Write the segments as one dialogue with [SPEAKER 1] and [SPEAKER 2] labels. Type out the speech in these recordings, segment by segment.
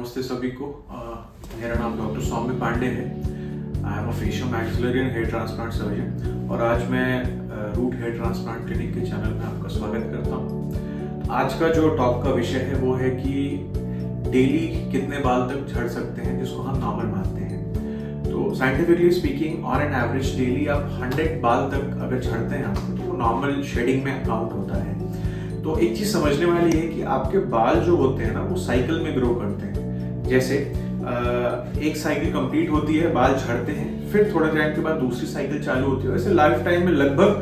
[SPEAKER 1] नमस्ते सभी को। मेरा नाम डॉक्टर सौम्य पांडे है। I am a facial maxillary and hair transplant surgeon और आज मैं रूट हेयर ट्रांसप्लांट क्लिनिक के चैनल में आपका स्वागत करता हूँ। आज का जो टॉप का विषय है वो है कि डेली कितने बाल तक झड़ सकते हैं जिसको हम नॉर्मल मानते हैं। तो scientifically speaking on an average daily आप 100 बाल तक अगर झड़ते हैं आपको तो वो नॉर्मल शेडिंग में काउंट होता है। तो एक चीज समझने वाली है कि आपके बाल जो होते हैं ना वो साइकिल में ग्रो करते हैं। जैसे एक साइकिल कंप्लीट होती है, बाल झड़ते हैं, फिर थोड़े टाइम के बाद दूसरी साइकिल चालू होती है। वैसे लाइफ टाइम में लगभग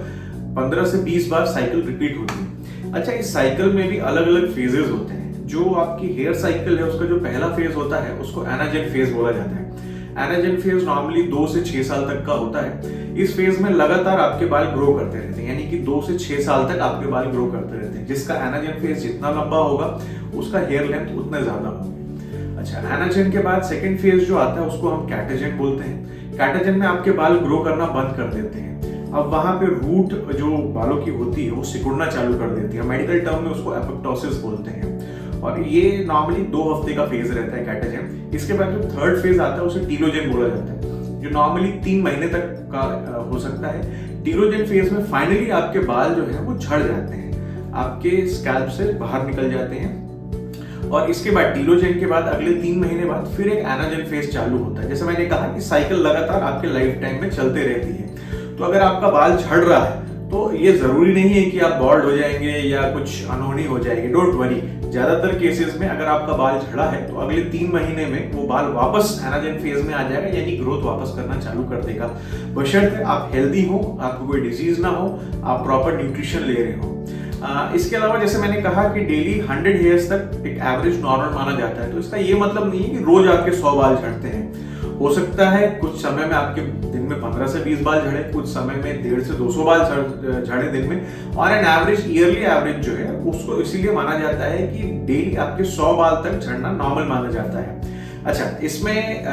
[SPEAKER 1] 15 से 20 बार साइकिल रिपीट होती है। अच्छा, इस साइकिल में भी अलग अलग फेजेस होते हैं। जो आपकी हेयर साइकिल है उसका जो पहला फेज होता है उसको एनाजेन फेज बोला जाता है। एनाजेन फेज नॉर्मली 2 से 6 साल तक का होता है। इस फेज में लगातार आपके बाल ग्रो करते रहते हैं, यानी कि 2 से 6 साल तक आपके बाल ग्रो करते रहते हैं। जिसका एनाजेन फेज जितना लंबा होगा उसका हेयर लेंथ उतना ज्यादा होगा। अच्छा, एनाजेन के बाद सेकंड फेज जो आता है उसको हम कैटेजेन बोलते हैं। कैटेजेन में आपके बाल ग्रो करना बंद कर देते हैं। अब वहां पे रूट जो बालों की होती है वो सिकुड़ना चालू कर देती है। मेडिकल टर्म में उसको एपोप्टोसिस बोलते हैं और ये नॉर्मली 2 हफ्ते का फेज रहता है कैटेजेन। इसके बाद जो थर्ड फेज आता है उसे टीलोजेन बोला जाता है, जो नॉर्मली 3 महीने तक का हो सकता है। टीलोजेन फेज में फाइनली आपके बाल जो है वो झड़ जाते हैं, आपके स्कैल्प से बाहर निकल जाते हैं। और इसके बाद टीलोजेन के बाद अगले 3 महीने बाद फिर एक एनाजेन फेज चालू होता है। जैसे मैंने कहा कि साइकिल लगातार आपके लाइफ टाइम में चलते रहती है। तो अगर आपका बाल झड़ रहा है तो ये जरूरी नहीं है कि आप बॉल्ड हो जाएंगे या कुछ अनहोनी हो जाएगी। डोंट वरी, ज्यादातर केसेस में अगर आपका बाल झड़ा है तो अगले 3 महीने में वो बाल वापस एनाजेन फेज में आ जाएगा, यानी ग्रोथ वापस करना चालू कर देगा, बशर्ते आप हेल्दी हो, आपको कोई डिजीज ना हो, आप प्रॉपर न्यूट्रिशन ले रहे हो। इसके अलावा जैसे मैंने कहा कि डेली 100 हेयर्स तक एक एवरेज नॉर्मल माना जाता है। तो इसका ये मतलब नहीं है कि रोज आपके 100 बाल झड़ते हैं। हो सकता है कुछ समय में आपके दिन में 15 से 20 बाल झड़े, कुछ समय में 150 से 200 बाल झड़े दिन में। और एन एवरेज ईयरली एवरेज जो है उसको इसीलिए माना जाता है कि डेली आपके 100 बाल तक झड़ना नॉर्मल माना जाता है। अच्छा, इसमें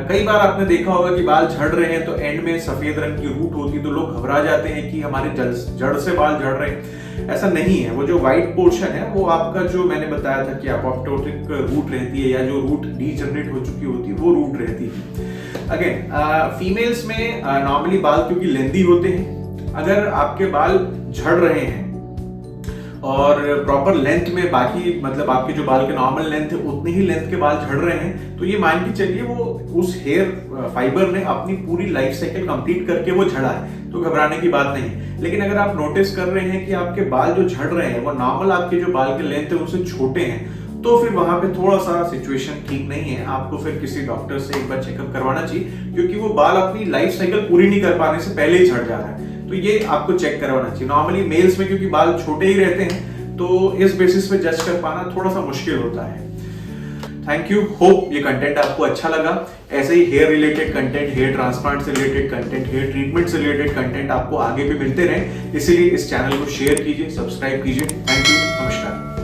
[SPEAKER 1] कई बार आपने देखा होगा कि बाल झड़ रहे हैं तो एंड में सफेद रंग की रूट होती है तो लोग घबरा जाते हैं कि हमारे जड़ से बाल झड़ रहे हैं। ऐसा नहीं है। वो जो व्हाइट पोर्शन है वो आपका, जो मैंने बताया था कि अपोप्टोटिक रूट रहती है या जो रूट डीजनरेट हो चुकी होती है वो रूट रहती है। अगेन फीमेल्स में नॉर्मली बाल क्योंकि लेंदी होते हैं, अगर आपके बाल झड़ रहे हैं और प्रॉपर लेंथ में बाकी मतलब आपके जो बाल के नॉर्मल लेंथ है उतनी ही लेंथ के बाल झड़ रहे हैं तो ये मान के चलिए वो उस हेयर फाइबर ने अपनी पूरी लाइफ साइकिल कंप्लीट करके वो झड़ा है, तो घबराने की बात नहीं। लेकिन अगर आप नोटिस कर रहे हैं कि आपके बाल जो झड़ रहे हैं वो नॉर्मल आपके जो बाल के लेंथ है उनसे छोटे हैं तो फिर वहां पे थोड़ा सा सिचुएशन ठीक नहीं है। आपको फिर किसी डॉक्टर से एक बार चेकअप करवाना चाहिए, क्योंकि वो बाल अपनी लाइफ साइकिल पूरी नहीं कर पाने से पहले ही झड़ जा रहा है। तो ये आपको चेक करवाना चाहिए। नॉर्मली मेल्स में क्योंकि बाल छोटे ही रहते हैं तो इस बेसिस पे जज कर पाना थोड़ा सा मुश्किल होता है। थैंक यू, होप ये कंटेंट आपको अच्छा लगा। ऐसे ही hair related content, hair transplant से रिलेटेड कंटेंट, हेयर ट्रीटमेंट से रिलेटेड कंटेंट आपको आगे भी मिलते रहे, इसीलिए इस चैनल को शेयर कीजिए, सब्सक्राइब कीजिए। थैंक यू, नमस्कार।